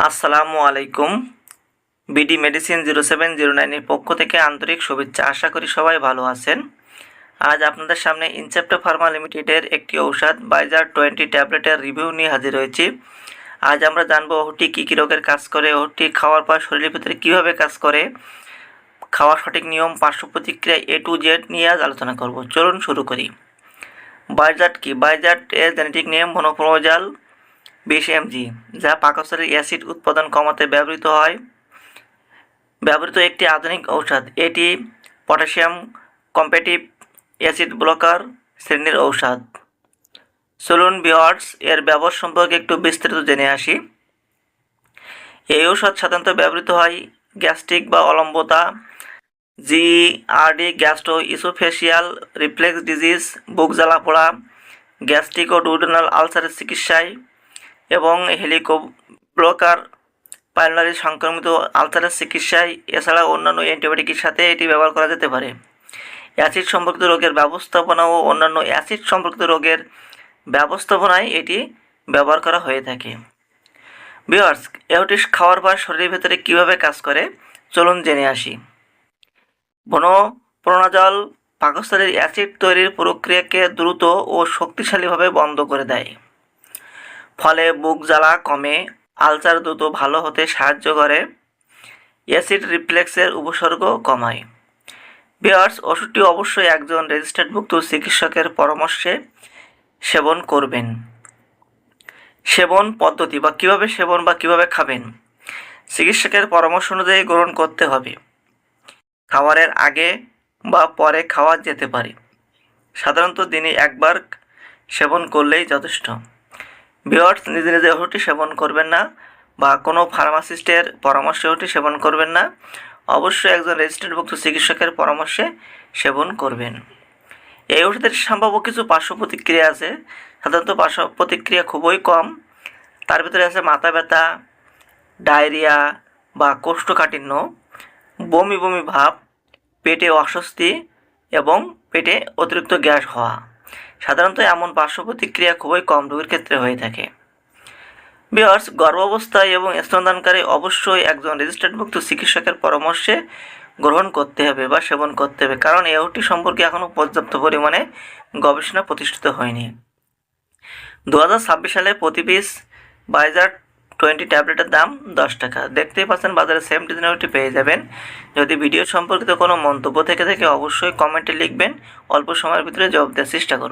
আসসালামু আলাইকুম। BD medicine 0709 এর পক্ষ থেকে আন্তরিক শুভেচ্ছা। আশা করি সবাই ভালো আছেন। আজ আপনাদের সামনে ইনসেপ্টো ফার্মা লিমিটেডের একটি ঔষধ বাইজার 20 ট্যাবলেটের রিভিউ নিয়ে হাজির হয়েছি। আজ আমরা জানবো ওটি কী কী রোগের কাজ করে, ওটি খাওয়ার পর শরীরের ভিতরে কীভাবে কাজ করে, খাওয়ার সঠিক নিয়ম, পার্শ্ব প্রতিক্রিয়া A to Z নিয়ে আজ আলোচনা করব। চলুন শুরু করি। বাইজাট কি? বাইজাট এর জেনেটিক নেম ভোনোপ্রোজাল 20 mg, যা পাকস্থলীর অ্যাসিড উৎপাদন কমাতে ব্যবহৃত একটি আধুনিক ঔষধ। এটি পটাশিয়াম কম্প্যাটিভ অ্যাসিড ব্লকার শ্রেণীর ঔষধ। চলুন ভিউয়ার্স এর ব্যবহার সম্পর্কে একটু বিস্তারিত জেনে আসি। এই ঔষধ সাধারণত ব্যবহৃত হয় গ্যাস্ট্রিক বা অলম্বতা, GERD গ্যাস্ট্রো ইসোফেশিয়াল রিফ্লেক্স ডিজিজ, বুক জ্বালা পোড়া, গ্যাস্ট্রিক ও ডুওডেনাল আলসারের চিকিৎসায় এবং হেলিকোব্লোকার পাইলনারি সংক্রমিত আলসারের চিকিৎসায়, এছাড়া অন্যান্য অ্যান্টিবায়োটিকের সাথে এটি ব্যবহার করা যেতে পারে। অ্যাসিড সম্পর্কিত রোগের ব্যবস্থাপনা ও অন্যান্য অ্যাসিড সম্পর্কিত রোগের ব্যবস্থাপনায় এটি ব্যবহার করা হয়ে থাকে। ভিউয়ার্স, এটি খাওয়ার পর শরীরের ভেতরে কীভাবে কাজ করে চলুন জেনে আসি। ভোনোপ্রোনাজল পাকস্থলীর অ্যাসিড তৈরির প্রক্রিয়াকে দ্রুত ও শক্তিশালীভাবে বন্ধ করে দেয়, ফলে বুক জ্বালা কমে, আলসার দ্রুত ভালো হতে সাহায্য করে, অ্যাসিড রিফ্লেক্সের উপসর্গ কমায়। ভিউয়ার্স, ওষুধটি অবশ্যই একজন রেজিস্টার্ডভুক্ত চিকিৎসকের পরামর্শে সেবন করবেন। সেবন পদ্ধতি বা কীভাবে সেবন বা কীভাবে খাবেন, চিকিৎসকের পরামর্শ অনুযায়ী গ্রহণ করতে হবে। খাবারের আগে বা পরে খাওয়া যেতে পারে। সাধারণত দিনে একবার সেবন করলেই যথেষ্ট। ভিউয়ার্স, নিজে নিজে ওষুধটি সেবন করবেন না বা কোনো ফার্মাসিস্টের পরামর্শে ওষুধটি সেবন করবেন না। অবশ্যই একজন রেজিস্টার্ডভুক্ত চিকিৎসকের পরামর্শে সেবন করবেন। এই ওষুধের সম্ভাব্য কিছু পার্শ্ব প্রতিক্রিয়া আছে। সাধারণত পার্শ্ব প্রতিক্রিয়া খুবই কম। তার ভিতরে আছে মাথা ব্যথা, ডায়রিয়া বা কোষ্ঠকাঠিন্য, বমি বমি ভাব, পেটে অস্বস্তি এবং পেটে অতিরিক্ত গ্যাস হওয়া। সাধারণত এমন পার্শ্ব প্রতিক্রিয়া খুবই কম রোগীর ক্ষেত্রে হয়ে থাকে। ভিউয়ার্স, গর্ভাবস্থায় এবং স্তনদানকারী অবশ্যই একজন রেজিস্টার্ডভুক্ত চিকিৎসকের পরামর্শে গ্রহণ করতে হবে বা সেবন করতে হবে, কারণ এই ওষুধটি সম্পর্কে এখনও পর্যাপ্ত পরিমাণে গবেষণা প্রতিষ্ঠিত হয়নি। 2026 সালে প্রতি পিস বাইজার 20 ট্যাবলেটের দাম 10 টাকা। দেখতেই পাচ্ছেন বাজারে সেম ডিজাইনের ওষুধটি পেয়ে যাবেন। যদি ভিডিও সম্পর্কিত কোনো মন্তব্য থেকে থাকে অবশ্যই কমেন্টে লিখবেন, অল্প সময়ের ভিতরে জবাব দেওয়ার চেষ্টা করব।